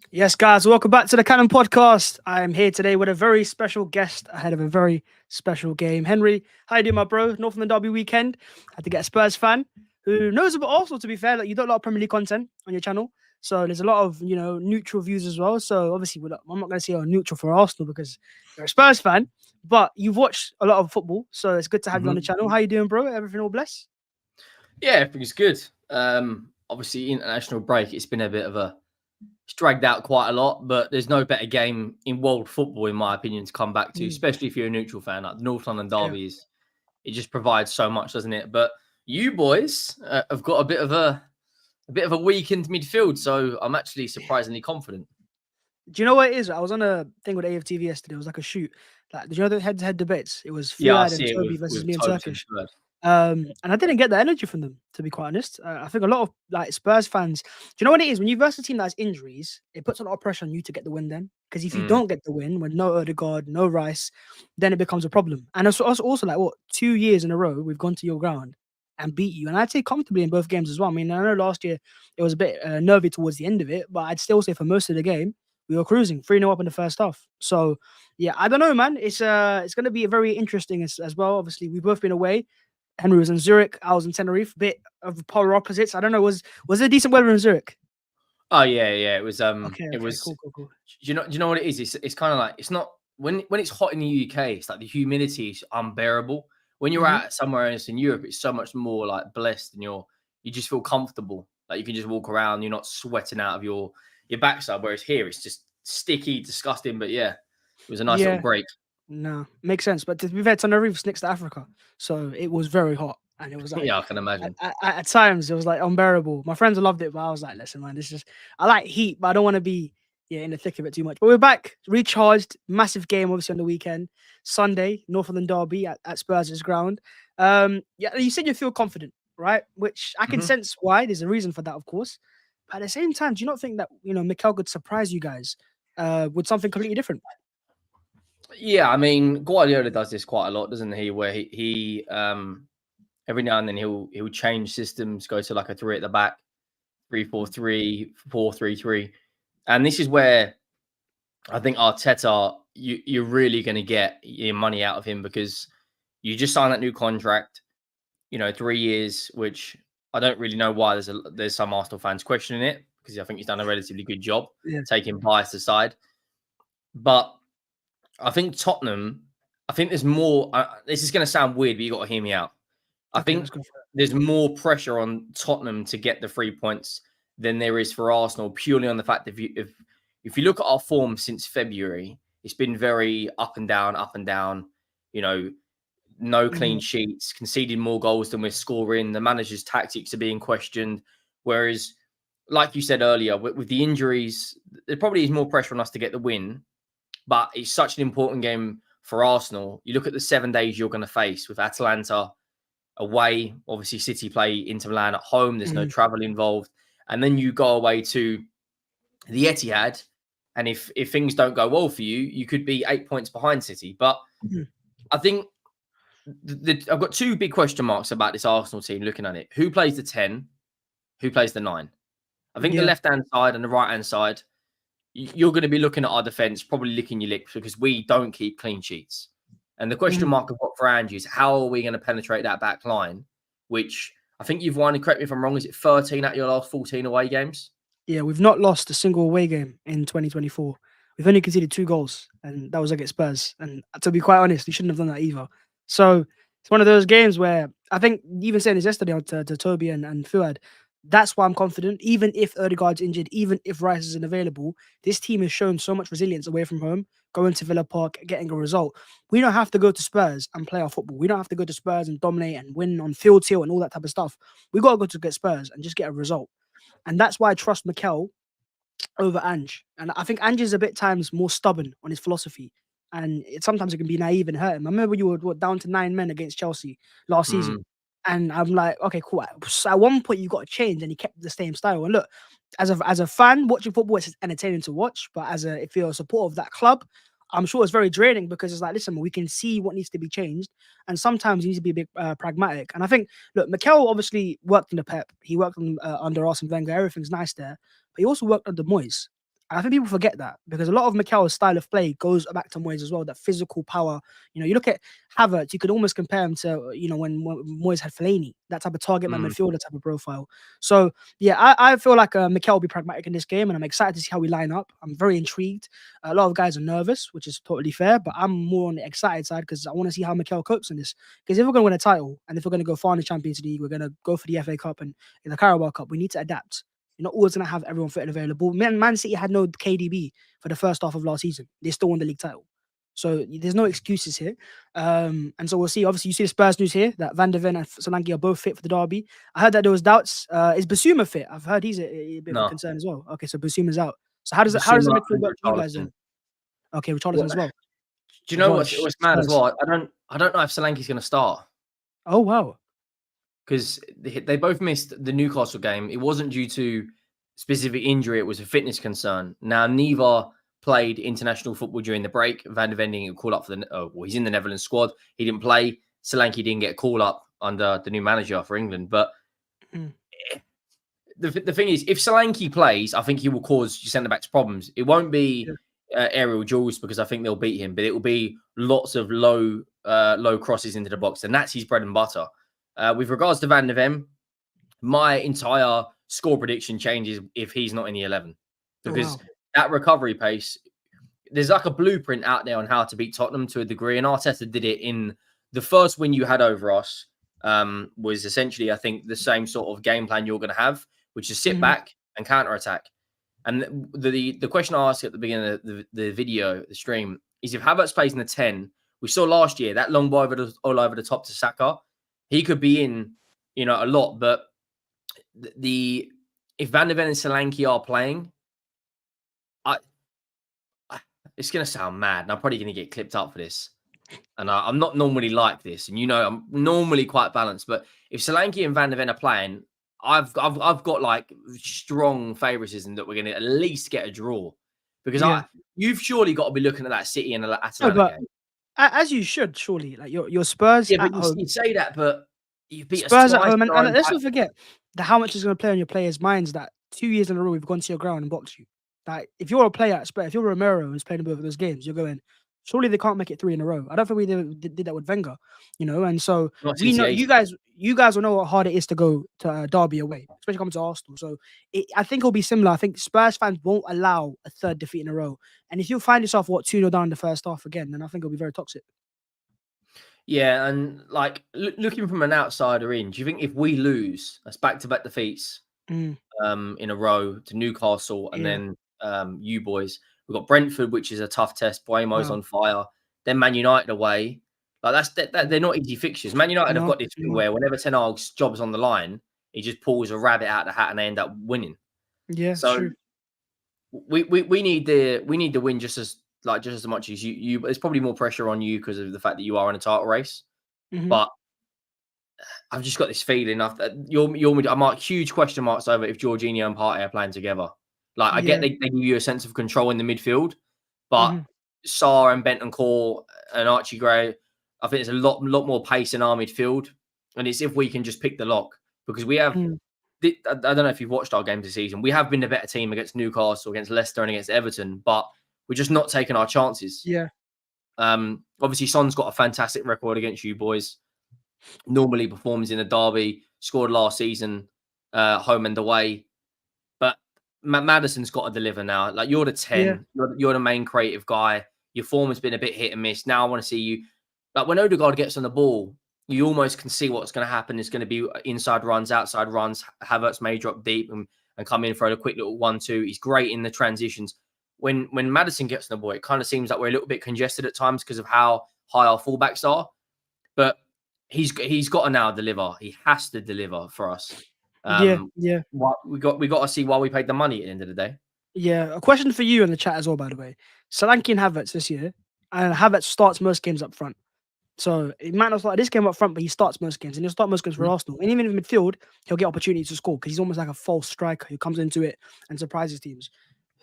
Yes, guys, welcome back to the Cannon Podcast. I am here today with a very special guest ahead of a very special game. Henry, how you doing, my bro? Northern Derby weekend. Had to get a Spurs fan who knows about Arsenal, to be fair. Like, you do a lot of Premier League content on your channel. So there's a lot of, neutral views as well. So obviously, I'm not going to say you're neutral for Arsenal because you're a Spurs fan, but you've watched a lot of football. So it's good to have you on the hmm channel. How you doing, bro? Everything all blessed? Yeah, everything's good. Obviously, international break. It's been a bit of it's dragged out quite a lot, but there's no better game in world football, in my opinion, to come back to, Mm, especially if you're a neutral fan. Like the North London yeah. Derby it just provides so much, doesn't it? But you boys have got a bit of a weakened midfield, so I'm actually surprisingly confident. Do you know what it is? I was on a thing with AFTV yesterday. It was like a shoot. Like, did you know the head-to-head debates? It was Yeah, I Fuad and see it Toby with versus with me and Tobes and Turkish. Bird. And I didn't get the energy from them, to be quite honest. I think a lot of like Spurs fans. Do you know what it is? When you verse a team that has injuries, it puts a lot of pressure on you to get the win. Then, because if you Mm. don't get the win, with no Odegaard, no Rice, then it becomes a problem. And it's also like what 2 years in a row we've gone to your ground and beat you, and I'd say comfortably in both games as well. I mean, I know last year it was a bit nervy towards the end of it, but I'd still say for most of the game we were cruising 3-0 up in the first half. So yeah, I don't know, man. It's going to be very interesting as well. Obviously, we've both been away. Henry was in Zurich. I was in Tenerife. Bit of polar opposites. I don't know. Was there decent weather in Zurich? Oh yeah. It was Okay. it Okay. was. Cool. Cool. Cool. Do you know what it is? It's kind of like it's not when it's hot in the UK. It's like the humidity is unbearable. When you're Hmm. out somewhere else in Europe, it's so much more like blessed, and you just feel comfortable. Like you can just walk around. You're not sweating out of your backside. Whereas here, it's just sticky, disgusting. But yeah, it was a nice little Yeah. break. No, makes sense. But to be fair, Tenerife's next to Africa, so it was very hot, and it was like Yeah, I can imagine. at times it was like unbearable. My friends loved it, but I was like, listen, man, this is I like heat, but I don't want to be in the thick of it too much. But we're back, recharged. Massive game, obviously on the weekend, Sunday, Northern Derby at Spurs' ground. Yeah, you said you feel confident, right? Which I can hmm sense why. There's a reason for that, of course. But at the same time, do you not think that Mikel could surprise you guys with something completely different? Yeah, I mean Guardiola does this quite a lot, doesn't he? Where he every now and then he'll change systems, go to like a three at the back, 3-4-3, 4-3-3. And this is where I think Arteta, you're really going to get your money out of him because you just signed that new contract, 3 years, which I don't really know why there's some Arsenal fans questioning it because I think he's done a relatively good job Yeah. taking bias aside. But I think Tottenham, I think there's more. This is going to sound weird, but you got to hear me out. I Okay, think let's go for there's more pressure on Tottenham to get the 3 points than there is for Arsenal, purely on the fact that if you look at our form since February, it's been very up and down, up and down. You know, no it. clean sheets, conceding more goals than we're scoring. The manager's tactics are being questioned. Whereas, like you said earlier, with the injuries, there probably is more pressure on us to get the win. But it's such an important game for Arsenal. You look at the 7 days you're going to face with Atalanta away. Obviously, City play Inter Milan at home. There's no Mhm. travel involved, and then you go away to the Etihad. And if things don't go well for you, you could be 8 points behind City. But Mhm. I think I've got two big question marks about this Arsenal team. Looking at it, who plays the 10? Who plays the 9? I think the Yeah. left hand side and the right hand side. You're going to be looking at our defense, probably licking your lips because we don't keep clean sheets. And the question Mhm. mark I've got for Angie is how are we going to penetrate that back line, which I think you've won, and correct me if I'm wrong, is it 13 out of your last 14 away games? Yeah, we've not lost a single away game in 2024. We've only conceded 2 goals, and that was against Spurs. And to be quite honest, we shouldn't have done that either. So it's one of those games where I think even saying this yesterday to Toby and Fuad, that's why I'm confident. Even if Erdegaard's injured, even if Rice isn't available, this team has shown so much resilience away from home, going to Villa Park, getting a result. We don't have to go to Spurs and play our football. We don't have to go to Spurs and dominate and win on field tilt and all that type of stuff. We got to go to get Spurs and just get a result. And that's why I trust Mikel over Ange. And I think Ange is a bit times more stubborn on his philosophy. And sometimes it can be naive and hurt him. I remember you were down to 9 men against Chelsea last season. Mm, And I'm like, okay, cool. So at one point, you got to change, and he kept the same style. And look, as a fan watching football, it's entertaining to watch. But if you're a supporter of that club, I'm sure it's very draining because it's like, listen, we can see what needs to be changed, and sometimes you need to be a bit pragmatic. And I think, look, Mikel obviously worked in the Pep. He worked under Arsene Wenger. Everything's nice there, but he also worked under Moyes. And I think people forget that because a lot of Mikel's style of play goes back to Moyes as well. That physical power. You look at Havertz, you could almost compare him to when Moyes had Fellaini, that type of target man Mm, midfielder type of profile. So yeah, I feel like Mikel will be pragmatic in this game, and I'm excited to see how we line up. I'm very intrigued. A lot of guys are nervous, which is totally fair, but I'm more on the excited side because I want to see how Mikel copes in this. Because if we're going to win a title, and if we're going to go far in the Champions League, we're going to go for the FA Cup and in the Carabao Cup, we need to adapt. You're not always going to have everyone fit and available. Man City had no KDB for the first half of last season. They still won the league title. So there's no excuses here. And so we'll see. Obviously, you see the Spurs news here that Van der Ven and Solanke are both fit for the derby. I heard that there was doubts. Is Basuma fit? I've heard he's a bit of a no, concern as well. Okay, so Basuma's out. So how does the Bissouma midfield and work for you guys then? Richarlison. Okay, Richarlison What, as well. do you As know well what's as mad as Spurs. well? I don't know if Solanke's going to start Oh wow. because they both missed the Newcastle game. It wasn't due to specific injury; it was a fitness concern. Now neither played international football during the break. Van der Ven didn't get called up for he's in the Netherlands squad. He didn't play. Solanke didn't get a call up under the new manager for England. But Mm, the thing is, if Solanke plays, I think he will cause your centre backs problems. It won't be yeah. aerial duels because I think they'll beat him, but it will be lots of low crosses into the box, and that's his bread and butter. With regards to Van der Ven, my entire score prediction changes if he's not in the 11 Oh because wow. that recovery pace. There's like a blueprint out there on how to beat Tottenham to a degree, and Arteta did it in the first win you had over us. Was essentially, I think, the same sort of game plan you're going to have, which is sit Mhm. back and counter attack. And the question I asked at the beginning of the video, the stream, is if Havertz plays in the 10, we saw last year that long ball all over the top to Saka, he could be in, a lot. But the if Van der Ven and Solanke are playing, I it's going to sound mad, and I'm probably going to get clipped up for this. And I'm not normally like this, and I'm normally quite balanced. But if Solanke and Van der Ven are playing, I've got like strong favoritism that we're going to at least get a draw, because Yeah. you've surely got to be looking at that City and No, Atalanta but game. as you should surely. Like your Spurs Yeah, but at home. you say that, but you beat us Spurs at twice home, in and, our and own let's back. not forget how much is going to play on your players' minds that 2 years in a row we've gone to your ground and boxed you. Like if you're a player at Spurs, if you're Romero who's playing in both of those games, you're going. Surely they can't make it 3 in a row. I don't think we did that with Wenger, and so Not we since the know 80s. you guys will know how hard it is to go to Derby away, especially coming to Arsenal. So I think it'll be similar. I think Spurs fans won't allow a third defeat in a row, and if you find yourself 2-0 down in the first half again, then I think it'll be very toxic. Yeah, and like looking from an outsider in, do you think if we lose, that's back-to-back defeats, Mm, in a row to Newcastle and yeah. then you boys. We've got Brentford, which is a tough test. Buemo's Wow. on fire. Then Man United away. Like they're not easy fixtures. Man United have No. got this thing No. where whenever Ten Hag's job's on the line, he just pulls a rabbit out of the hat and they end up winning. Yeah. It's So true. we need the win just as much as you. There's probably more pressure on you because of the fact that you are in a title race. Hmm. But I've just got this feeling after I mark huge question marks over if Jorginho and Partey are playing together. Like I get Yeah. they give you a sense of control in the midfield, but Hmm. Sarr and Bentancur and Archie Gray, I think there's a lot more pace in our midfield, and it's if we can just pick the lock because we have. Mm. I don't know if you've watched our games this season. We have been the better team against Newcastle, against Leicester, and against Everton, but we're just not taking our chances. Yeah. Obviously, Son's got a fantastic record against you boys. Normally performs in a derby, scored last season, home and away. But Madison's got to deliver now. Like you're the Yeah. 10, you're the main creative guy. Your form has been a bit hit and miss. Now I want to see you. Like when Odegaard gets on the ball, you almost can see what's going to happen. It's going to be inside runs, outside runs. Havertz may drop deep and come in for a quick little 1-2. He's great in the transitions. When Madison gets on the ball, it kind of seems like we're a little bit congested at times because of how high our fullbacks are. But he's got to now deliver. He has to deliver for us. Yeah. Yeah. We got to see why we paid the money at the end of the day. Yeah. A question for you in the chat as well, by the way. Solanke and Havertz this year, and Havertz starts most games up front. So it might not start this game up front, but he starts most games, and he'll start most games for Mhm. Arsenal. And even in midfield, he'll get opportunities to score because he's almost like a false striker who comes into it and surprises teams.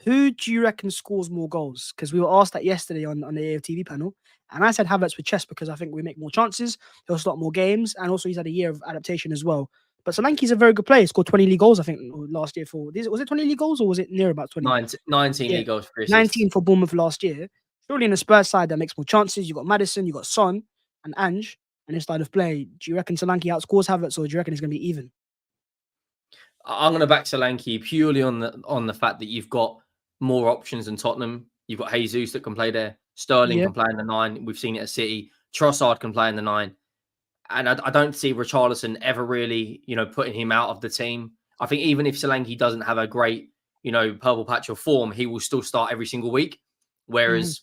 Who do you reckon scores more goals? Because we were asked that yesterday on the AFTV panel, and I said Havertz with chess because I think we make more chances. He'll start more games, and also he's had a year of adaptation as well. But Solanke's a very good player. He scored 20 league goals, I think, last year for. Was it 20 league goals or was it near about 20? 19 Yeah, league goals, 3 assists. 19 for Bournemouth last year. Surely in a Spurs side that makes more chances. You got Madison, you got Son and Ange, and this style of play. Do you reckon Solanke outscores Havertz, or do you reckon it's going to be even? I'm going to back Solanke purely on the fact that you've got more options than Tottenham. You've got Jesus that can play there. Sterling Yeah. can play in the 9. We've seen it at City. Trossard can play in the 9. And I don't see Richarlison ever really, putting him out of the team. I think even if Solanke doesn't have a great, purple patch of form, he will still start every single week. Whereas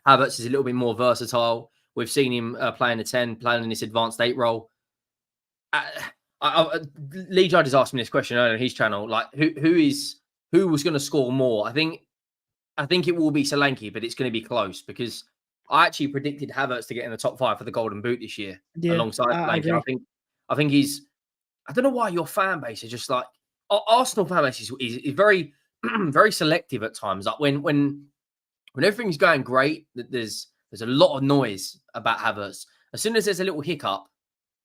Havertz is a little bit more versatile. We've seen him playing the 10, playing in this advanced 8 role. Lee Judd has asked me this question earlier on his channel, like who was going to score more? I think it will be Solanke, but it's going to be close because I actually predicted Havertz to get in the top 5 for the Golden Boot this year alongside Solanke. I think he's. I don't know why your fan base is just like Arsenal fan base is very very selective at times. Like when everything's going great, there's a lot of noise about Havertz. As soon as there's a little hiccup,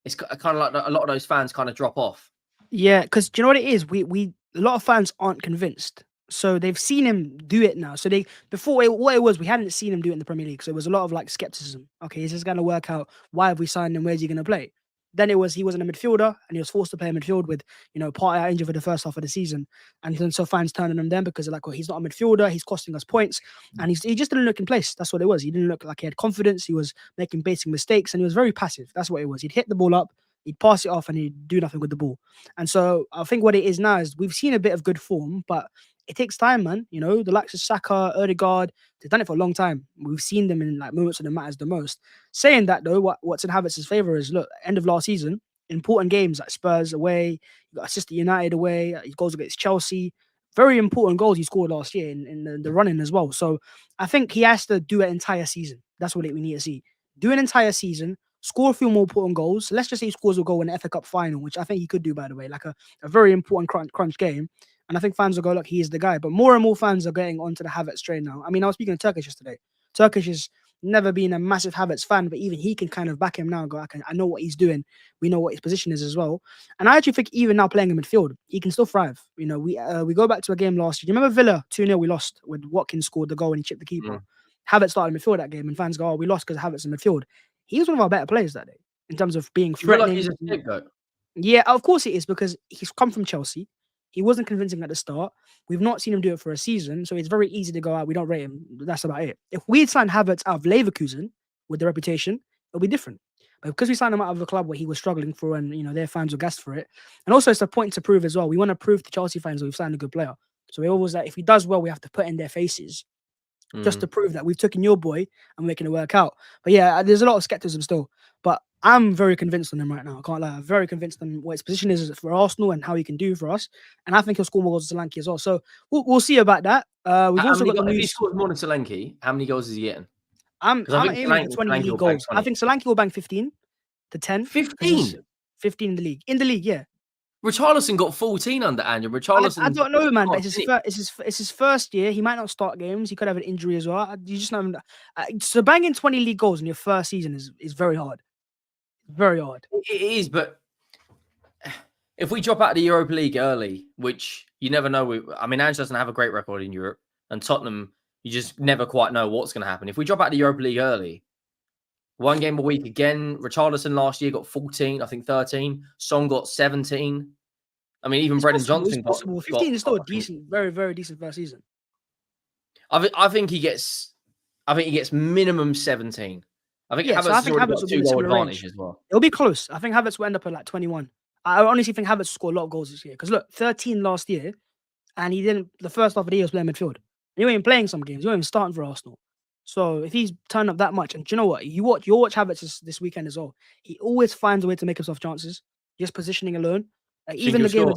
it's kind of like a lot of those fans kind of drop off. Yeah, because do you know what it is? We a lot of fans aren't convinced. So they've seen him do it now. So what it was, we hadn't seen him do it in the Premier League. So it was a lot of like skepticism. Okay, is this going to work out? Why have we signed him? Where's he going to play? Then he wasn't a midfielder and he was forced to play midfield with, Partey injured for the first half of the season. And then so fans turned on him then because they're like, well, he's not a midfielder. He's costing us points. And he just didn't look in place. That's what it was. He didn't look like he had confidence. He was making basic mistakes and he was very passive. That's what it was. He'd hit the ball up. He'd pass it off and he'd do nothing with the ball. And so I think what it is now is we've seen a bit of good form, but it takes time, man. The likes of Saka, Odegaard, they've done it for a long time. We've seen them in like moments when it matters the most. Saying that though, what's in Havertz's favour is look, end of last season, important games like Spurs away, you got Assisted United away, his goals against Chelsea. Very important goals he scored last year in the running as well. So I think he has to do an entire season. That's what we need to see. Do an entire season, score a few more important goals. Let's just say he scores a goal in the FA Cup final, which I think he could do, by the way, like a very important crunch game. And I think fans will go, look, he is the guy. But more and more fans are getting onto the Havertz train now. I mean, I was speaking to Turkish yesterday. Turkish has never been a massive Havertz fan, but even he can kind of back him now and go, I know what he's doing. We know what his position is as well. And I actually think even now playing in midfield, he can still thrive. We go back to a game last year. Do you remember Villa 2-0 we lost when Watkins scored the goal and he chipped the keeper? Havertz started midfield that game and fans go, oh, we lost because Havertz in midfield. He was one of our better players that day in terms of being threatening. You feel like he's a scapegoat? Yeah, of course it is because he's come from Chelsea. He wasn't convincing at the start. We've not seen him do it for a season, so it's very easy to go out. We don't rate him. That's about it. If we'd signed Havertz out of Leverkusen with the reputation, it'll be different. But because we signed him out of a club where he was struggling for, and their fans were gassed for it, and also it's a point to prove as well. We want to prove to Chelsea fans that we've signed a good player. So we always like if he does well, we have to put in their faces just to prove that we've taken your boy and making it work out. But yeah, there's a lot of skepticism still. But I'm very convinced on him right now. I can't lie. I'm very convinced on what his position is for Arsenal and how he can do for us. And I think he'll score more goals than Solanke as well. So we'll see about that. We've also got the news. If he scores more than Solanke, how many goals is he getting? I'm aiming for 20 league goals. I think Solanke will bang 15 to 10. 15? 15 in the league. In the league, yeah. Richarlison got 14 under Andrew. I don't know, man. But it's his first year. He might not start games. He could have an injury as well. You just know. So banging 20 league goals in your first season is very hard. Very hard. It is, but if we drop out of the Europa League early, which you never know, Ange doesn't have a great record in Europe, and Tottenham, you just never quite know what's going to happen. If we drop out of the Europa League early, one game a week again. Richarlison last year got 14, I think 13. Son got 17. I mean, even Brendan Johnson got 15 is still a decent, very, very decent first season. I think he gets minimum 17. I think Havertz will got 2 goal advantage as well. It'll be close. I think Havertz will end up at like 21. I honestly think Havertz will score a lot of goals this year. Because look, 13 last year, and he didn't. The first half of the year was playing midfield. He wasn't even playing some games. He wasn't even starting for Arsenal. So if he's turned up that much, and do you know what? You'll watch Havertz this weekend as well. He always finds a way to make himself chances, just positioning alone. Even the game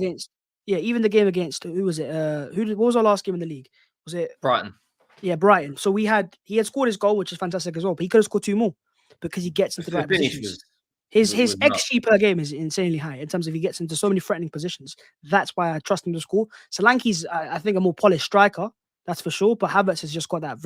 against who was it? What was our last game in the league? Was it Brighton? Yeah, Brighton. So he had scored his goal, which is fantastic as well. But he could have scored 2 more because he gets into the right positions. His XG per game is insanely high in terms of he gets into so many threatening positions. That's why I trust him to score. Solanke's, I think, a more polished striker. That's for sure. But Havertz has just got that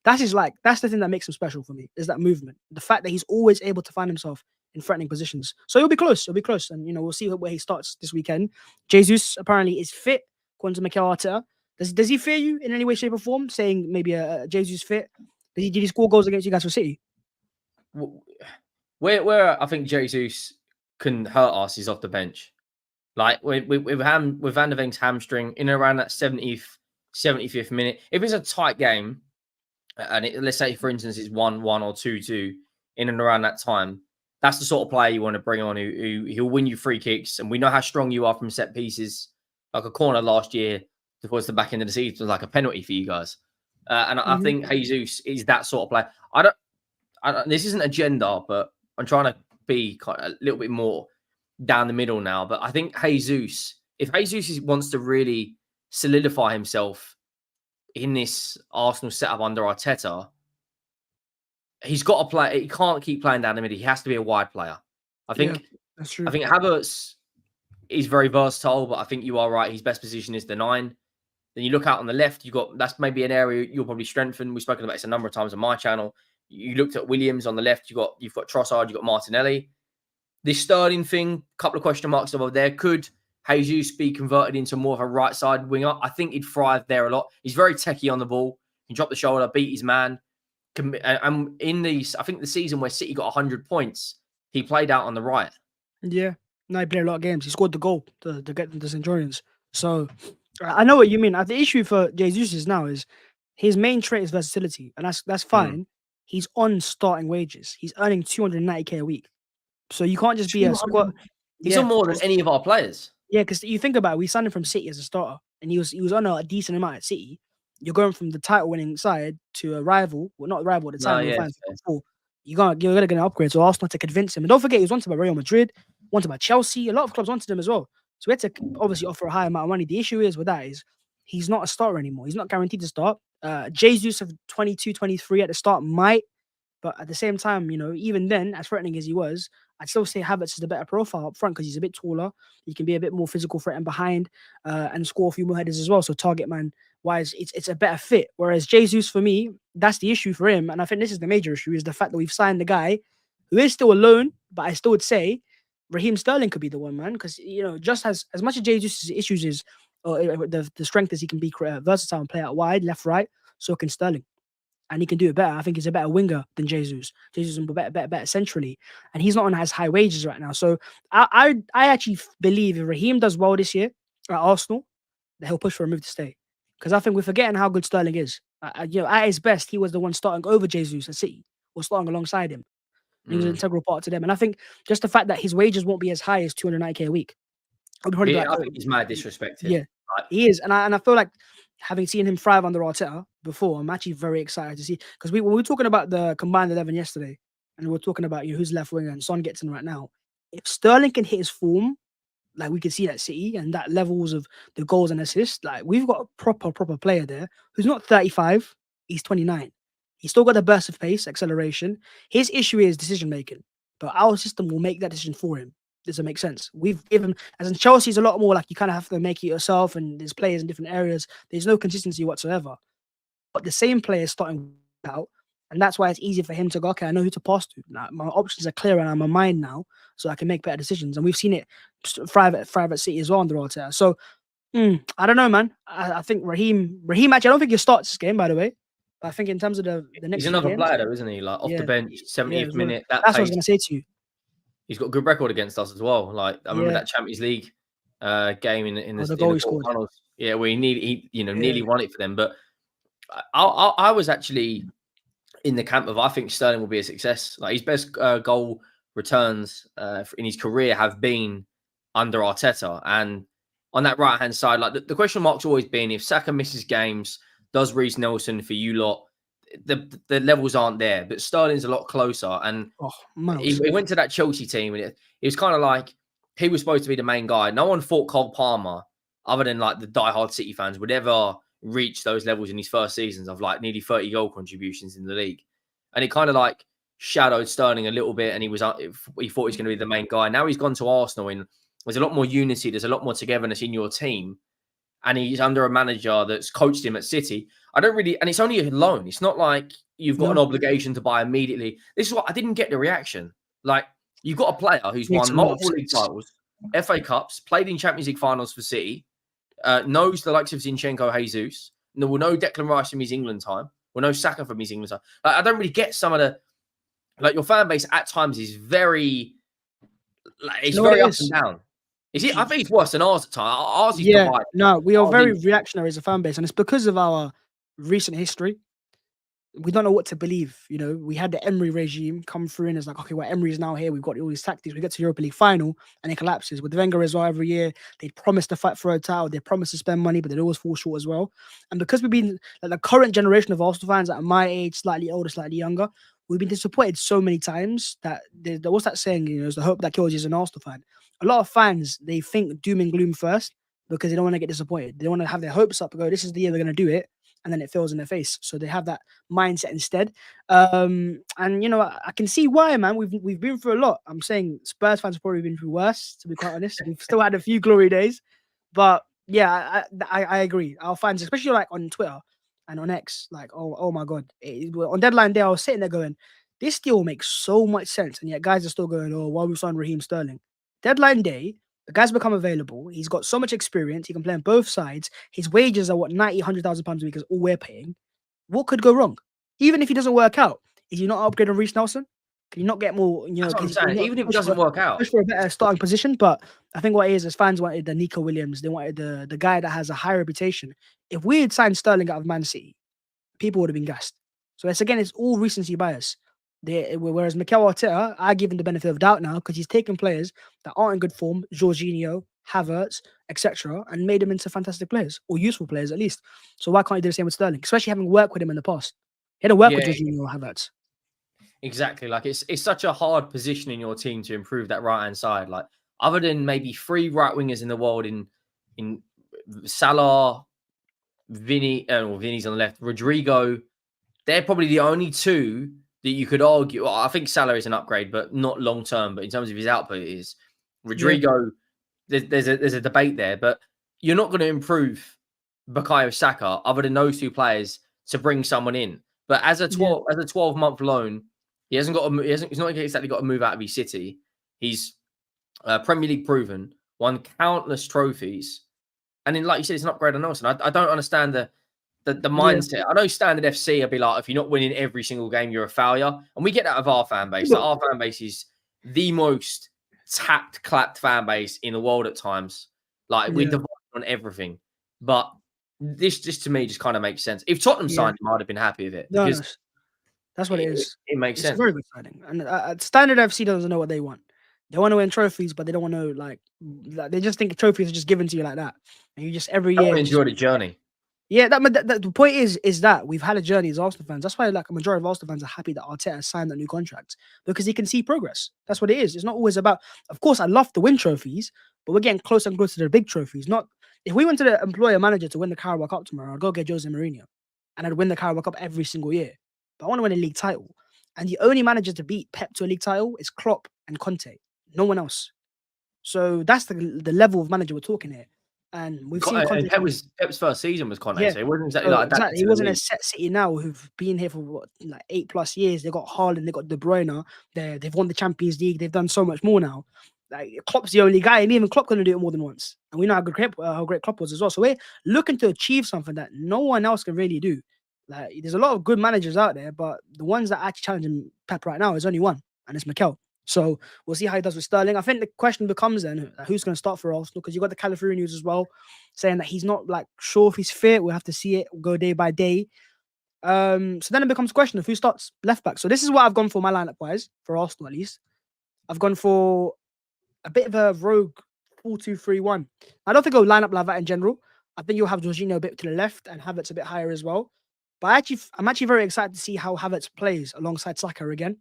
that's the thing that makes him special for me, is that movement. The fact that he's always able to find himself in threatening positions. So it'll be close. It'll be close, and we'll see where he starts this weekend. Jesus apparently is fit, according to Mikel Arteta. Does he fear you in any way, shape, or form? Saying maybe Jesus fit. Did he score goals against you guys for City? Where I think Jesus can hurt us is off the bench. Like with Van der Venk's hamstring in and around that 70th, 75th minute. If it's a tight game, and let's say for instance it's 1-1 or 2-2 in and around that time, that's the sort of player you want to bring on who he'll win you free kicks. And we know how strong you are from set pieces. Like a corner last year towards the back end of the season was like a penalty for you guys. And I think Jesus is that sort of player. I don't. This isn't a gender, but I'm trying to be a little bit more down the middle now. But I think Jesus, if Jesus wants to really solidify himself in this Arsenal setup under Arteta, he's got to play. He can't keep playing down the middle. He has to be a wide player. I think that's true. I think Havertz is very versatile, but I think you are right. His best position is the 9. Then you look out on the left. That's maybe an area you'll probably strengthen. We've spoken about this a number of times on my channel. You looked at Williams on the left. You've got Trossard. You've got Martinelli. This Sterling thing, couple of question marks over there. Could Jesus be converted into more of a right side winger? I think he'd thrive there a lot. He's very techie on the ball. He can drop the shoulder, beat his man. And I think the season where City got 100 points, he played out on the right. Yeah. No, he played a lot of games. He scored the goal to get them the Centurions. So I know what you mean. The issue for Jesus now is his main trait is versatility, and that's fine. He's on starting wages. He's earning 290k a week. So you can't just be a squad. He's on more than any of our players. Yeah, because you think about it, we signed him from City as a starter, and he was on a decent amount at City. You're going from the title-winning side to a rival. Well, not a rival at the time. You're gonna get an upgrade. So Arsenal to convince him, and don't forget he was wanted by Real Madrid, wanted by Chelsea. A lot of clubs wanted him as well. So we had to obviously offer a high amount of money. The issue is with that is he's not a starter anymore. He's not guaranteed to start. Jesus of 22, 23 at the start might, but at the same time, even then, as threatening as he was, I'd still say Havertz is the better profile up front because he's a bit taller. He can be a bit more physical threat and behind, and score a few more headers as well. So target man wise, it's a better fit. Whereas Jesus, for me, that's the issue for him. And I think this is the major issue, is the fact that we've signed the guy who is still alone, but I still would say Raheem Sterling could be the one, man. Because, just as much as Jesus' issues is, the strength is he can be versatile and play out wide, left, right, so can Sterling. And he can do it better. I think he's a better winger than Jesus. Jesus is better centrally, and he's not on as high wages right now. So I actually believe if Raheem does well this year at Arsenal, that he'll push for a move to stay. Because I think we're forgetting how good Sterling is. At his best, he was the one starting over Jesus at City, or starting alongside him. He was an integral part to them. And I think just the fact that his wages won't be as high as 290k a week. I think he's mad disrespected. Yeah, he is. And I feel like, having seen him thrive under Arteta before, I'm actually very excited to see. Because when we were talking about the combined 11 yesterday, and we were talking about who's left winger and Son gets in right now, if Sterling can hit his form, like we can see at City, and that levels of the goals and assists, like we've got a proper player there who's not 35, he's 29. He's still got the burst of pace, acceleration. His issue is decision making, but our system will make that decision for him. Does it make sense? We've given, as in Chelsea's a lot more like you kind of have to make it yourself, and there's players in different areas. There's no consistency whatsoever. But the same player is starting out, and that's why it's easy for him to go, okay, I know who to pass to. Now, my options are clear and I'm a mind now, so I can make better decisions. And we've seen it thrive at City as well under Arteta. So I don't know, man. I think Raheem actually, I don't think he starts this game, by the way. But I think in terms of the next, he's another player, though, isn't he? Like off the bench, 70th minute. That's what I was going to say to you. He's got a good record against us as well. Like I remember that Champions League game in the quarterfinals. Yeah, where he nearly won it for them. But I was actually in the camp of, I think Sterling will be a success. Like his best goal returns in his career have been under Arteta, and on that right hand side, like the question mark's always been, if Saka misses games, does Reece Nelson for you lot? The levels aren't there, but Sterling's a lot closer. And he went to that Chelsea team, and it was kind of like he was supposed to be the main guy. No one thought Cole Palmer, other than like the diehard City fans, would ever reach those levels in his first seasons of like nearly 30 goal contributions in the league. And it kind of like shadowed Sterling a little bit, and he thought he was going to be the main guy. Now he's gone to Arsenal, and there's a lot more unity, there's a lot more togetherness in your team. And he's under a manager that's coached him at City. And it's only a loan. It's not like you've got an obligation to buy immediately. This is what I didn't get the reaction. Like You've got a player who's Makes won a lot of multiple league sense. titles, FA Cups, played in Champions League finals for City, knows the likes of Zinchenko, Jesus. No, we'll know Declan Rice from his England time. We'll know Saka from his England time. Like, I don't really get some of the your fan base at times is very Do you it's know what very it up and is? down. Is it? Do I you- think it's worse than ours at times. Ours is Yeah, divided. no, we are Ours very is, reactionary as a fan base, and it's because of our recent history. We don't know what to believe. You know, we had the Emery regime come through, and it's like, okay, well, Emery's now here. We've got all these tactics. We get to Europa League final, and it collapses. With Wenger as well, every year they promise to fight for a title, they promise to spend money, but they always fall short as well. And because we've been like the current generation of Arsenal fans at my age, slightly older, slightly younger, we've been disappointed so many times that there was that saying, you know, it's the hope that kills you as an Arsenal fan. A lot of fans they think doom and gloom first because they don't want to get disappointed. They want to have their hopes up and go, this is the year we're going to do it, and then it fails in their face. So they have that mindset instead. And you know, I can see why, man. We've been through a lot. I'm saying Spurs fans have probably been through worse, to be quite honest. We've still had a few glory days, but yeah, I agree. Our fans, especially like on Twitter and on X, like oh my god, on deadline day, I was sitting there going, this deal makes so much sense, and yet guys are still going, oh, why we signed Raheem Sterling? Deadline day, the guy's become available. He's got so much experience. He can play on both sides. His wages are what 90, £100,000 a week is all we're paying. What could go wrong? Even if he doesn't work out, is he not upgrading Reece Nelson? Can you not get more? You know, that's what I'm can you saying. not Even if it doesn't work out, push for a better starting position? But I think what it is fans wanted the Nico Williams. They wanted the guy that has a high reputation. If we had signed Sterling out of Man City, people would have been gassed. So it's all recency bias. Whereas Mikel Arteta, I give him the benefit of doubt now because he's taken players that aren't in good form, Jorginho, Havertz, etc., and made them into fantastic players or useful players at least. So why can't he do the same with Sterling? Especially having worked with him in the past. He had to work with yeah, Jorginho or Havertz. exactly. Like it's such a hard position in your team to improve that right hand side. Like other than maybe 3 right wingers in the world in Salah, Vinny's on the left, Rodrigo, they're probably the only 2 that you could argue. Well, I think Salah is an upgrade, but not long term. But in terms of his output, it is Yeah, Rodrigo. There's a debate there, but you're not going to improve Bukayo Saka other than those 2 players to bring someone in. But as a yeah, 12-month loan, he's not exactly got to move out of his city. He's Premier League proven, won countless trophies, and then like you said, it's an upgrade on Nelson. I don't understand the yeah. mindset. I know Standard FC will be like, if you're not winning every single game, you're a failure. And we get that of our fan base. Like, But our fan base is the most tapped, clapped fan base in the world at times. Like, we're yeah, divided on everything. But this just to me just kind of makes sense. If Tottenham yeah. signed him, I'd have been happy with it No, because no, that's what it is. it makes It's a sense. very good signing. And Standard FC doesn't know what they want. They want to win trophies, but they don't want to like they just think trophies are just given to you like that. And you just every I want year to just enjoy the journey. yeah, the point is that we've had a journey as Arsenal fans. That's why like a majority of Arsenal fans are happy that Arteta signed that new contract because he can see progress. That's what it is. It's not always about. Of course, I love to win trophies, but we're getting closer and closer to the big trophies. Not if we wanted to employ a manager to win the Carabao Cup tomorrow, I'd go get Jose Mourinho, and I'd win the Carabao Cup every single year. But I want to win a league title, and the only manager to beat Pep to a league title is Klopp and Conte. No one else. So that's the level of manager we're talking here, and we've seen Conte. And Pep's first season was Conte, Yeah, so it wasn't exactly so like adapted exactly. He to the wasn't a league. set City now who've been here for what, like 8+ years. They got Haaland, they got De Bruyne. They've won the Champions League. They've done so much more now. Like Klopp's the only guy, and even Klopp couldn't do it more than once. And we know how great Klopp was as well. So we're looking to achieve something that no one else can really do. Like there's a lot of good managers out there, but the ones that are actually challenging Pep right now is only one, and it's Mikel. So we'll see how he does with Sterling. I think the question becomes then who's going to start for Arsenal because you got the California news as well saying that he's not like sure if he's fit. We'll have to see it go day by day. So then it becomes a question of who starts left back. So this is what I've gone for my lineup wise for Arsenal at least. I've gone for a bit of a rogue 4-2-3-1. I don't think I'll line up like that in general. I think you'll have Jorginho a bit to the left and Havertz a bit higher as well. But I'm actually very excited to see how Havertz plays alongside Saka again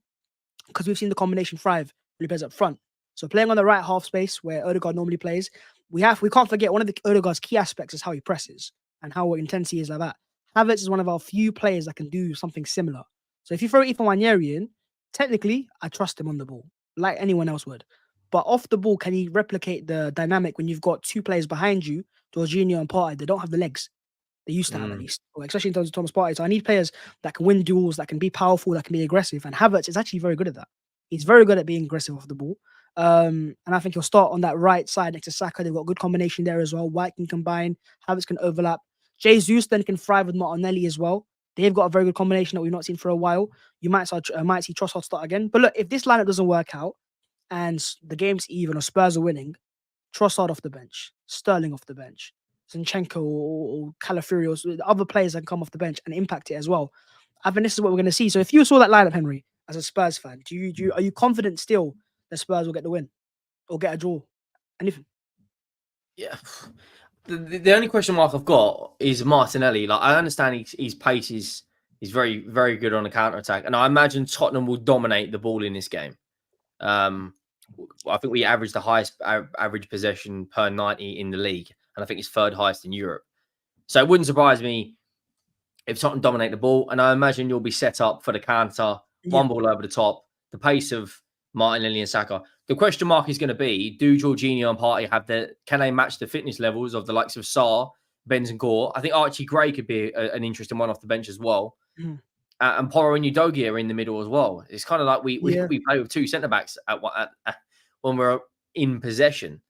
because we've seen the combination thrive when he plays up front. So playing on the right half space where Odegaard normally plays, we can't forget one of the Odegaard's key aspects is how he presses and how intense he is like that. Havertz is one of our few players that can do something similar. So if you throw Ethan Nwaneri in, technically I trust him on the ball, like anyone else would. But off the ball, can he replicate the dynamic when you've got 2 players behind you, Jorginho and Partey? They don't have the legs. They used to have at least, or especially in terms of Thomas Partey. So I need players that can win duels, that can be powerful, that can be aggressive. And Havertz is actually very good at that. He's very good at being aggressive off the ball. And I think he'll start on that right side next to Saka. They've got a good combination there as well. White can combine, Havertz can overlap. Jesus then can thrive with Martinelli as well. They've got a very good combination that we've not seen for a while. You might see Trossard start again. But look, if this lineup doesn't work out and the game's even or Spurs are winning, Trossard off the bench, Sterling off the bench, Zinchenko or Calafiori or the other players that can come off the bench and impact it as well. I think this is what we're going to see. So if you saw that lineup, Henry, as a Spurs fan, are you confident still that Spurs will get the win or get a draw? Anything? Yeah. The only question mark I've got is Martinelli. Like, I understand his pace is very, very good on the counter attack, and I imagine Tottenham will dominate the ball in this game. I think we averaged the highest average possession per 90 in the league, and I think it's third highest in Europe. So it wouldn't surprise me if Tottenham dominate the ball, and I imagine you'll be set up for the counter, one ball over the top, the pace of Martinelli and Saka. The question mark is going to be: do Jorginho and Partey can they match the fitness levels of the likes of Sarr, Bentancur? I think Archie Gray could be an interesting one off the bench as well. And Porro and Udogie are in the middle as well. It's kind of like we play with two centre backs when we're in possession.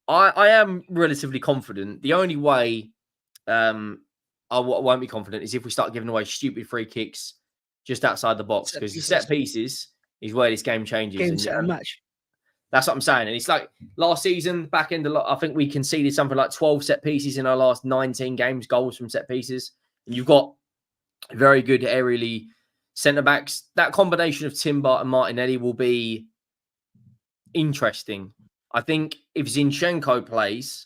I am relatively confident. The only way I won't be confident is if we start giving away stupid free kicks just outside the box, because the set pieces is where this game changes. Game, set, and match. That's what I'm saying. And it's like last season, back end, I think we conceded something like 12 set pieces in our last 19 games, goals from set pieces. And you've got very good aerially centre backs. That combination of Timber and Martinelli will be interesting. I think if Zinchenko plays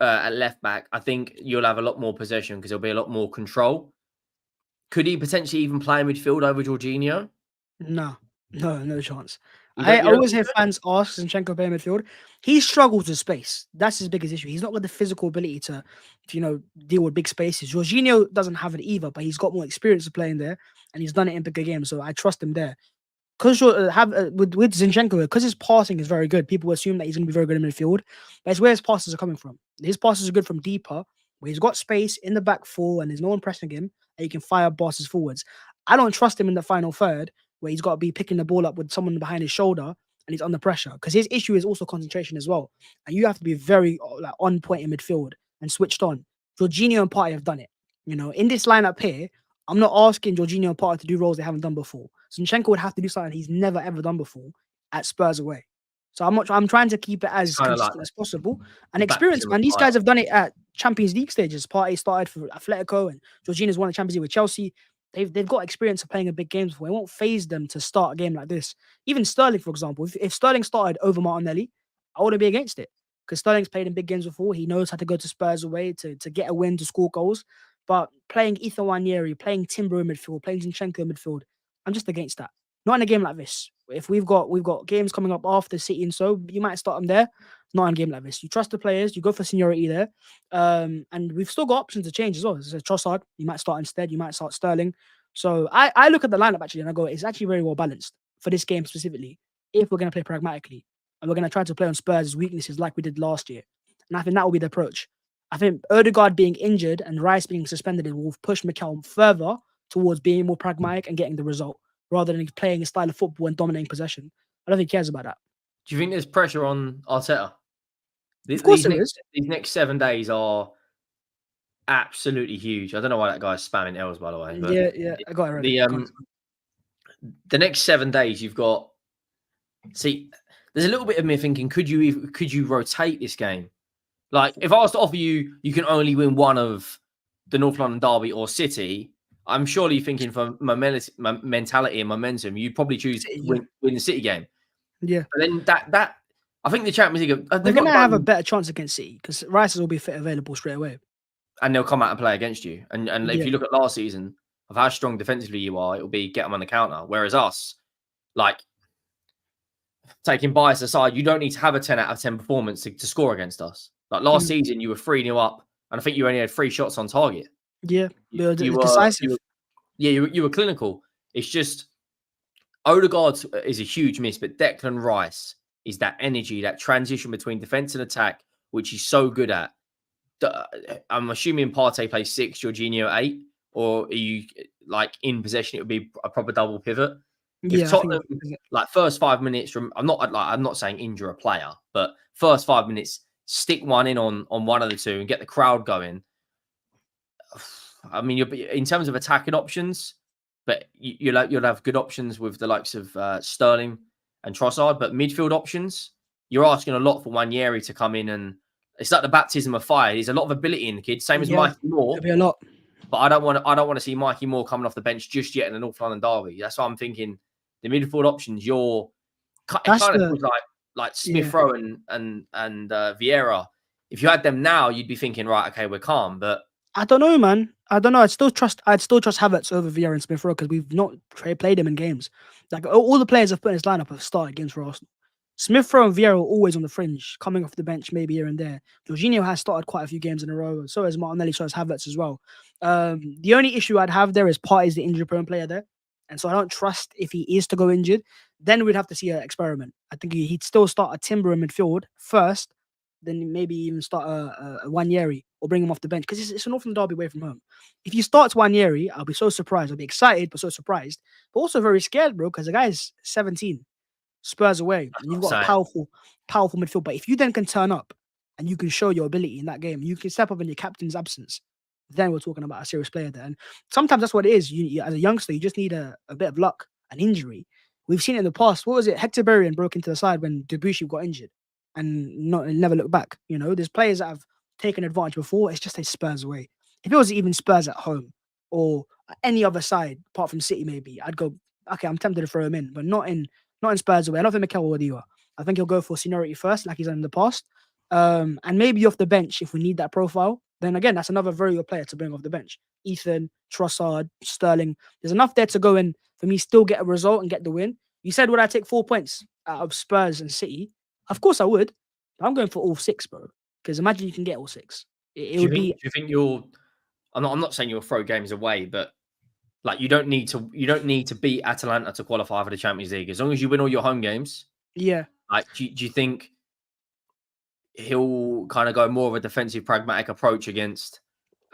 at left back, I think you'll have a lot more possession because there'll be a lot more control. Could he potentially even play in midfield over Jorginho? No chance. I always hear fans ask Zinchenko play midfield. He struggles with space. That's his biggest issue. He's not got the physical ability to deal with big spaces. Jorginho doesn't have it either, but he's got more experience of playing there, and he's done it in bigger games. So I trust him there. Because with Zinchenko, because his passing is very good, people assume that he's going to be very good in midfield. But it's where his passes are coming from. His passes are good from deeper, where he's got space in the back four and there's no one pressing him, and he can fire passes forwards. I don't trust him in the final third, where he's got to be picking the ball up with someone behind his shoulder and he's under pressure. Because his issue is also concentration as well. And you have to be very on point in midfield and switched on. Jorginho and Partey have done it. In this lineup here, I'm not asking Jorginho and Partey to do roles they haven't done before. Zinchenko would have to do something he's never ever done before at Spurs away. So I'm trying to keep it as consistent as possible. And experience, man. These guys have done it at Champions League stages. Partey started for Atletico and Jorginho's won the Champions League with Chelsea. They've got experience of playing a big game before. It won't phase them to start a game like this. Even Sterling, for example, if Sterling started over Martinelli, I wouldn't be against it. Because Sterling's played in big games before. He knows how to go to Spurs away to get a win, to score goals. But playing Ethan Nwaneri, playing Timber in midfield, playing Zinchenko in midfield, I'm just against that. Not in a game like this. If we've got games coming up after City and so, you might start them there. Not in a game like this. You trust the players, you go for seniority there. And we've still got options to change as well. There's a Trossard, you might start instead, you might start Sterling. So I look at the lineup actually and I go, it's actually very well balanced for this game specifically, if we're going to play pragmatically. And we're going to try to play on Spurs' weaknesses like we did last year. And I think that will be the approach. I think Odegaard being injured and Rice being suspended will push Mikel further towards being more pragmatic and getting the result, rather than playing a style of football and dominating possession. I don't think he cares about that. Do you think there's pressure on Arteta? Of course there is. These next 7 days are absolutely huge. I don't know why that guy's spamming L's, by the way. But yeah, I got it right. The next 7 days, you've got. See, there's a little bit of me thinking, could you rotate this game? Like, if I was to offer you can only win one of the North London Derby or City, I'm surely thinking for mentality and momentum, you'd probably choose win the City game. Yeah. But then that I think the Champions League, they're going to have a better chance against City because Rice will be fit available straight away. And they'll come out and play against you. And if you look at last season of how strong defensively you are, it'll be get them on the counter. Whereas us, like, taking bias aside, you don't need to have a 10 out of 10 performance to score against us. Like last season, you were 3-0 up, and I think you only had 3 shots on target. Yeah, you were decisive. You were clinical. It's just Odegaard is a huge miss, but Declan Rice is that energy, that transition between defense and attack, which he's so good at. I'm assuming Partey plays 6, Jorginho 8, or are you like in possession? It would be a proper double pivot. If Yeah, I think Tottenham, is it- like first 5 minutes, I'm not saying injure a player, but first 5 minutes, stick one in on one of the two and get the crowd going. I mean, in terms of attacking options, but you'll have good options with the likes of Sterling and Trossard. But midfield options, you're asking a lot for Wanyeri to come in, and it's like the baptism of fire. There's a lot of ability in the kid, same as yeah, Mikey Moore. it'll be a lot. But I don't want to see Mikey Moore coming off the bench just yet in the North London derby. That's why I'm thinking the midfield options. It That's kind of the feels like Smith yeah. Rowe and Vieira. If you had them now, you'd be thinking, right, okay, we're calm. But I don't know, man. I don't know. I'd still trust Havertz over Vieira and Smith Rowe because we've not played him in games. Like all the players I've put in his lineup have started games for Arsenal. Smith Rowe and Vieira are always on the fringe, coming off the bench maybe here and there. Jorginho has started quite a few games in a row. So has Martinelli, so has Havertz as well. The only issue I'd have there is Partey's the injury-prone player there, and so I don't trust if he is to go injured. Then we'd have to see an experiment. I think he'd still start a Timber in midfield first, then maybe even start a Wanyeri or bring him off the bench because it's an Northern derby away from home. If you start Wanyeri, I'll be so surprised. I'll be excited, but so surprised, but also very scared, bro, because the guy is 17. Spurs away, that's and what you've I'm got a saying. powerful midfield. But if you then can turn up and you can show your ability in that game, you can step up in your captain's absence. Then we're talking about a serious player there. And sometimes that's what it is. As a youngster, you just need a bit of luck, an injury. We've seen it in the past. What was it? Hector Bellerin broke into the side when Debussy got injured, and never looked back. There's players that have taken advantage before. It's just a Spurs away. If it was even Spurs at home or any other side apart from City, maybe I'd go. Okay, I'm tempted to throw him in, but not in Spurs away. I don't think Mikel will do. I think he'll go for seniority first, like he's done in the past. And maybe off the bench if we need that profile. Then again, that's another very good player to bring off the bench. Ethan, Trossard, Sterling. There's enough there to go in for me, still get a result and get the win. You said, would I take 4 points out of Spurs and City? Of course I would. I'm going for all six, bro. Because imagine you can get all six. It Do you would think? be, Do you think you'll? I'm not saying you'll throw games away, but like you don't need to beat Atalanta to qualify for the Champions League. As long as you win all your home games, yeah, like do you think he'll kind of go more of a defensive, pragmatic approach against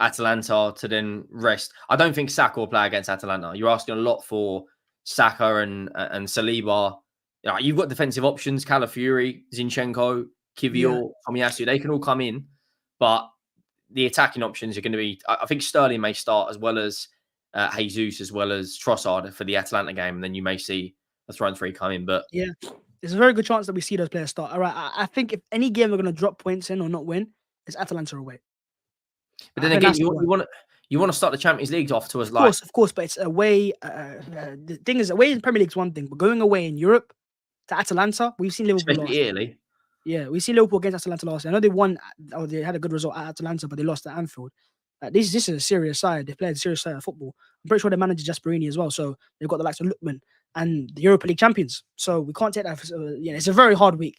Atalanta to then rest? I don't think Saka will play against Atalanta. You're asking a lot for Saka and Saliba. You've got defensive options: Calafiori, Zinchenko, yeah. Kivior, Tomiyasu. They can all come in, but the attacking options are going to be. I think Sterling may start as well as Jesus, as well as Trossard for the Atalanta game, and then you may see a front three come in. But Yeah, there's a very good chance that we see those players start. All right, I think if any game we're going to drop points in or not win, it's Atalanta away. I then think again, that's you the you one. want to you want to start the Champions League off to us like, Of course, but it's away. The thing is, away in Premier League's one thing, but going away in Europe to Atalanta, we've seen Liverpool especially last year. Italy. Yeah, we see Liverpool against Atalanta last year. I know they won, or they had a good result at Atalanta, but they lost at Anfield. This is a serious side. They play a serious side of football. I'm pretty sure they manage Jasperini as well. So they've got the likes of Lookman and the Europa League champions. So we can't take that. It's a very hard week,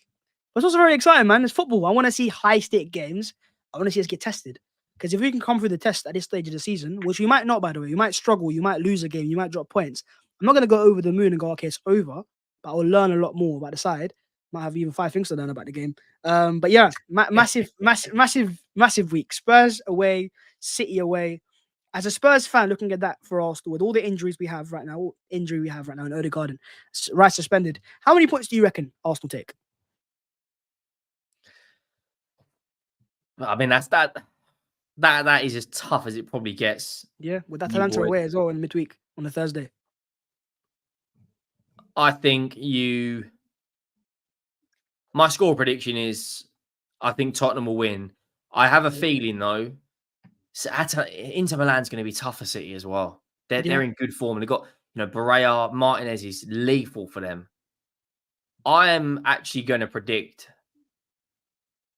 but it's also very exciting, man. It's football. I want to see high stake games. I want to see us get tested. Because if we can come through the test at this stage of the season, which we might not, by the way, you might struggle, you might lose a game, you might drop points. I'm not going to go over the moon and go, okay, it's over, but I will learn a lot more about the side. Might have even 5 things to learn about the game. But yeah, massive week. Spurs away, City away. As a Spurs fan, looking at that for Arsenal, with all the injuries we have right now, in Odegaard and Rice suspended, how many points do you reckon Arsenal take? I mean, that is as tough as it probably gets. Yeah, with You Atalanta boys. away as well in midweek on a Thursday. I think my score prediction is I think Tottenham will win. I have a feeling though, Inter Milan's going to be tough for City as well. They're Yeah. in good form and they've got Barella, Martinez is lethal for them. I am actually going to predict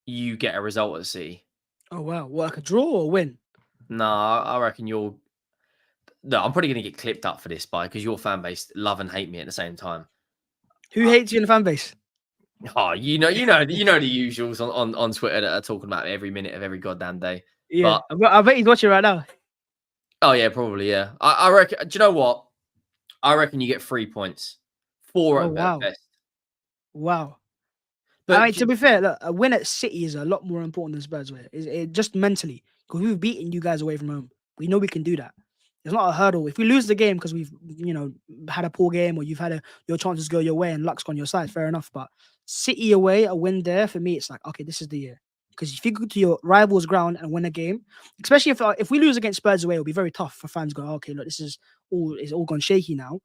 you get a result at City. Oh wow, what, like a draw or win? No, I reckon you'll. No, I'm probably going to get clipped up for this, because your fan base love and hate me at the same time. Who hates you in the fan base? Oh, the usuals on Twitter that are talking about every minute of every goddamn day. Yeah, But I bet he's watching right now. oh yeah, probably yeah. I reckon. Do you know what? I reckon you get 3 points, 4 Oh at wow, best. wow. I But mean, to be fair, look, a win at City is a lot more important than Spurs win. It just mentally, because we've beaten you guys away from home. We know we can do that. It's not a hurdle. If we lose the game because we've had a poor game or you've had your chances go your way and luck's on your side, fair enough. But City away, a win there for me, it's like okay, this is the year. Because if you go to your rivals' ground and win a game, especially if we lose against Spurs away, it'll be very tough for fans. Go okay, look, this is all gone shaky now,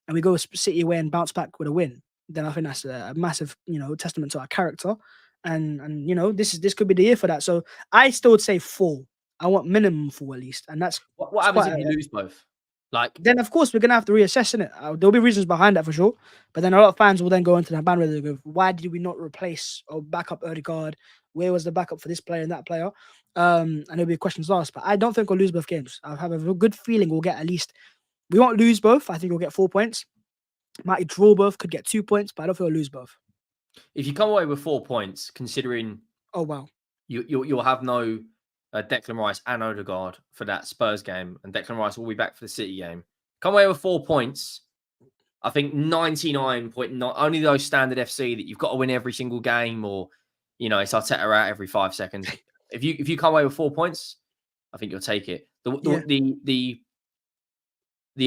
and we go City away and bounce back with a win. Then I think that's a massive testament to our character, and this could be the year for that. So I still would say 4. I want minimum 4 at least, and that's What happens if you lose both? Like, then of course we're gonna have to reassess it. There'll be reasons behind that for sure, but then a lot of fans will then go into that bandwagon. Go, why did we not replace or back up Odegaard? Where was the backup for this player and that player? And there'll be questions asked. But I don't think we'll lose both games. I have a good feeling we'll get at least. We won't lose both. I think we'll get 4 points. Might draw both. Could get 2 points, but I don't think we'll lose both. if you come away with 4 points, considering Oh wow, you'll have no Declan Rice and Odegaard for that Spurs game, and Declan Rice will be back for the City game. Come away with 4 points. I think 99.9, only those standard FC that you've got to win every single game, or it's Arteta out every 5 seconds. If you come away with 4 points, I think you'll take it. The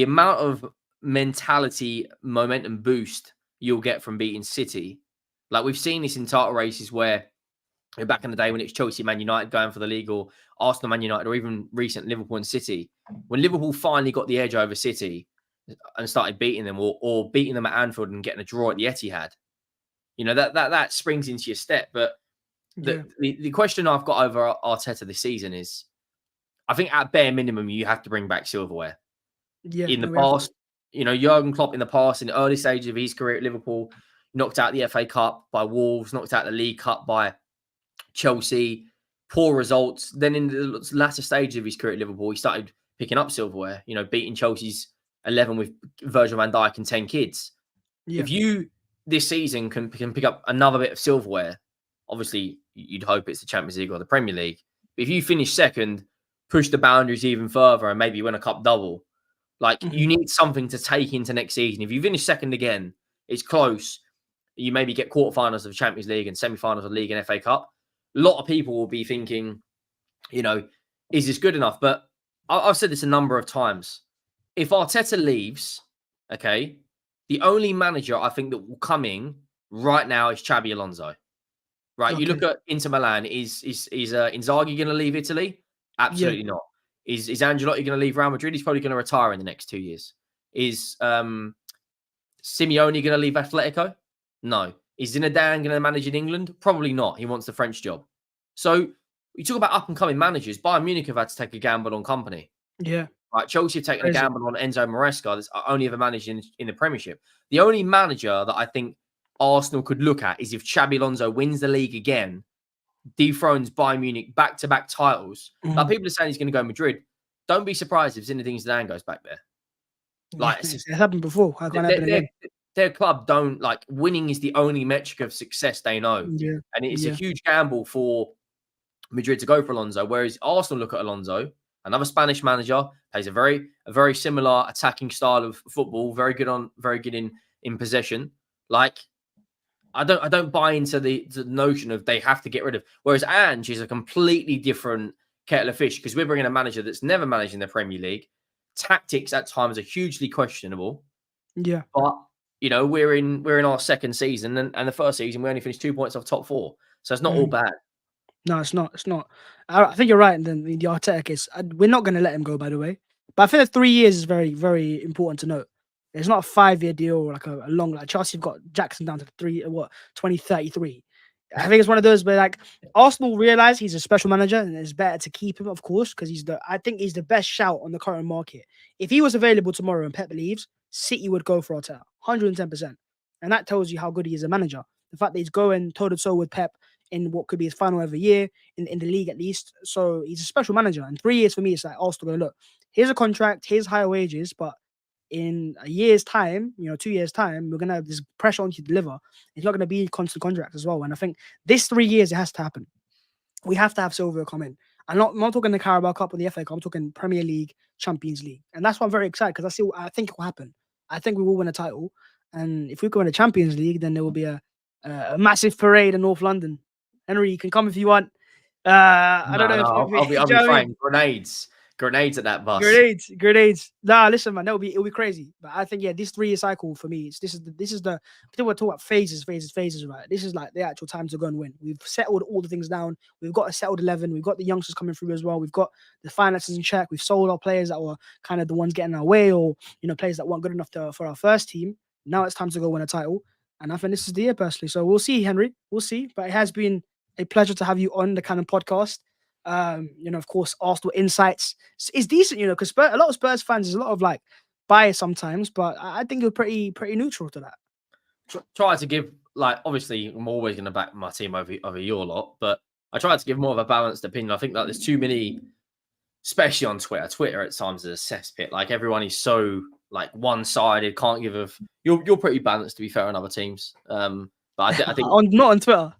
amount of mentality momentum boost you'll get from beating City, like we've seen this in title races where back in the day when it was Chelsea, Man United going for the league, or Arsenal, Man United, or even recent Liverpool and City, when Liverpool finally got the edge over City and started beating them, or beating them at Anfield and getting a draw at the Etihad, that springs into your step. But the question I've got over Arteta this season is, I think at bare minimum you have to bring back silverware. Yeah, in the past, Jurgen Klopp in the past, in the early stages of his career at Liverpool, knocked out the FA Cup by Wolves, knocked out the League Cup by Chelsea, poor results. Then in the latter stage of his career at Liverpool, he started picking up silverware, beating Chelsea's 11 with Virgil van Dijk and 10 kids. Yeah. If you this season can pick up another bit of silverware, obviously you'd hope it's the Champions League or the Premier League. But if you finish second, push the boundaries even further and maybe win a cup double, you need something to take into next season. If you finish second again, it's close. You maybe get quarterfinals of the Champions League and semi-finals of the League and FA Cup. A lot of people will be thinking, is this good enough? But I've said this a number of times. If Arteta leaves, okay, the only manager I think that will come in right now is Xabi Alonso. Right? Okay. You look at Inter Milan. Is Inzaghi going to leave Italy? Absolutely not. Is Ancelotti going to leave Real Madrid? He's probably going to retire in the next 2 years. Is Simeone going to leave Atletico? No. Is Zinedine going to manage in England? Probably not. He wants the French job. So you talk about up-and-coming managers. Bayern Munich have had to take a gamble on Kompany. Yeah. Right. Chelsea have taken a gamble on Enzo Maresca that's only ever managed in the Premiership. The only manager that I think Arsenal could look at is if Xabi Alonso wins the league again, dethrones Bayern Munich back-to-back titles. Like people are saying he's going to go Madrid. Don't be surprised if Zinedine Zidane goes back there. It's happened before. How can it happen again? Their club don't winning is the only metric of success they know. Yeah. And it's a huge gamble for Madrid to go for Alonso. Whereas Arsenal look at Alonso, another Spanish manager, plays a very similar attacking style of football, very good in possession. I don't buy into the notion of they have to get rid of. Whereas Ange is a completely different kettle of fish, because we're bringing a manager that's never managed in the Premier League. Tactics at times are hugely questionable. Yeah. But we're in our second season, and the first season we only finished 2 points off top 4, so it's not all bad. No, it's not. It's not. I think you're right. And then the Arteta case, we're not going to let him go, by the way. But I think that 3 years is very, very important to note. It's not a 5-year deal or a long, Chelsea have got Jackson down to 2033. I think it's one of those where Arsenal realize he's a special manager and it's better to keep him, of course, because I think he's the best shout on the current market. If he was available tomorrow and Pep leaves, City would go for Arteta, 110%. And that tells you how good he is a manager. The fact that he's going toe-to-toe with Pep in what could be his final ever year, in the league at least. So he's a special manager. And 3 years for me, it's Arsenal going, look, here's a contract, here's higher wages, but in a year's time, 2 years' time, we're going to have this pressure on you to deliver. It's not going to be constant contracts as well. And I think this 3 years, it has to happen. We have to have silver come in. I'm not talking the Carabao Cup or the FA Cup. I'm talking Premier League, Champions League. And that's why I'm very excited, because I think it will happen. I think we will win a title. And if we go in the Champions League, then there will be a massive parade in North London. Henry, you can come if you want. I don't know. I'll be fine. Grenades Grenades at that bus. Grenades. Nah, listen, man, it'll be crazy. But I think this 3-year cycle for me, this is the people are talking about phases, right? This is like the actual time to go and win. We've settled all the things down. We've got a settled 11. We've got the youngsters coming through as well. We've got the finances in check. We've sold our players that were kind of the ones getting our way, or players that weren't good enough for our first team. Now it's time to go win a title. And I think this is the year personally. So we'll see, Henry. We'll see. But it has been a pleasure to have you on the Cannon podcast. Of course, Arsenal insights is decent, because a lot of Spurs fans, there's a lot of like bias sometimes, but I think you're pretty neutral to that. Try to give, like, obviously I'm always going to back my team over your lot, but I try to give more of a balanced opinion. I think that there's too many, especially on Twitter. Twitter at times is a cesspit. Like, everyone is so like one-sided. Can't give a. You're pretty balanced, to be fair, on other teams. But I think not on Twitter.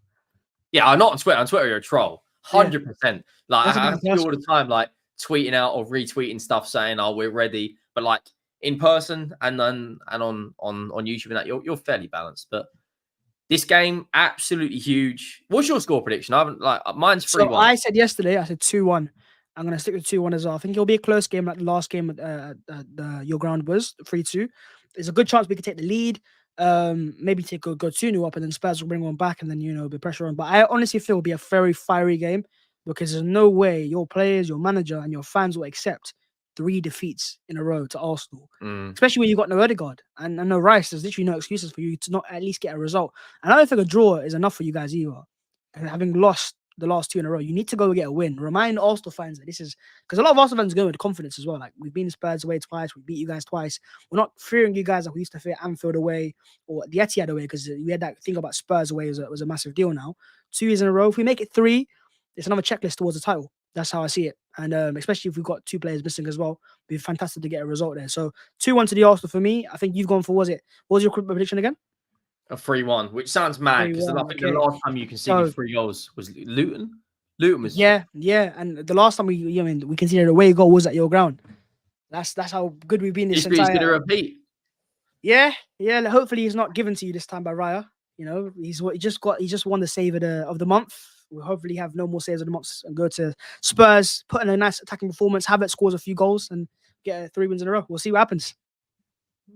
Yeah, not on Twitter. On Twitter, you're a troll. 100%. Like, I see all the time, like, tweeting out or retweeting stuff saying, "Oh, we're ready," but like in person and on YouTube and that, you're fairly balanced. But this game, absolutely huge. What's your score prediction? I haven't mine's 3-1. So I said yesterday, I said 2-1. I'm gonna stick with 2-1 as well. I think it'll be a close game like the last game at your ground was 3-2. There's a good chance we could take the lead. Maybe go 2-0 up, and then Spurs will bring one back, and then be pressure on. But I honestly feel it'll be a very fiery game, because there's no way your players, your manager, and your fans will accept 3 defeats in a row to Arsenal, especially when you got no Odegaard and no Rice. There's literally no excuses for you to not at least get a result. And I don't think a draw is enough for you guys either. And having lost the last 2 in a row, you need to go get a win. Remind Arsenal fans that this is, because a lot of Arsenal fans go with confidence as well. Like, we've been Spurs away twice, we beat you guys twice. We're not fearing you guys like we used to fear Anfield away or the Etihad away, because we had that thing about Spurs away was a massive deal now. 2 years in a row. If we make it 3, it's another checklist towards the title. That's how I see it. And especially if we've got 2 players missing as well, it'd be fantastic to get a result there. So 2-1 to the Arsenal for me. I think you've gone for, what was your prediction again? A 3-1, which sounds mad, because I think the last time you conceded 3 goals was Luton. Luton was yeah, and the last time we conceded a away goal was at your ground. That's how good we've been this entire. He's going to repeat. Yeah. Hopefully he's not given to you this time by Raya. He just won the save of the month. We'll hopefully have no more saves of the month and go to Spurs, put in a nice attacking performance, Havertz scores a few goals, and get 3 wins in a row. We'll see what happens.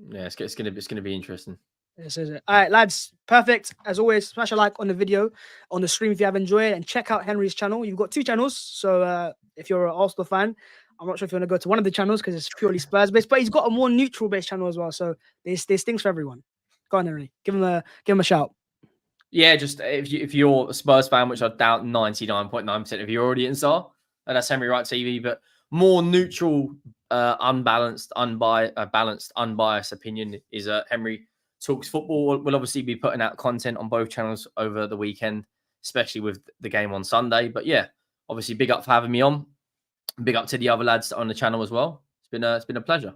Yeah, it's gonna be interesting. This is it. All right, lads. Perfect. As always, smash a like on the video, on the stream if you have enjoyed, and check out Henry's channel. You've got 2 channels. So if you're an Arsenal fan, I'm not sure if you want to go to one of the channels because it's purely Spurs based, but he's got a more neutral based channel as well. So there's things for everyone. Go on, Henry. Give him a shout. Yeah, just if you're a Spurs fan, which I doubt 99.9% of your audience are, that's Henry Wright TV. But more neutral, unbalanced, unbiased opinion is Henry Talks Football. We'll obviously be putting out content on both channels over the weekend, especially with the game on Sunday. But yeah, obviously big up for having me on. Big up to the other lads on the channel as well. It's been a pleasure.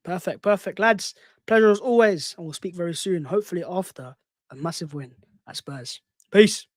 Perfect, lads. Pleasure as always, and we'll speak very soon. Hopefully after a massive win at Spurs. Peace.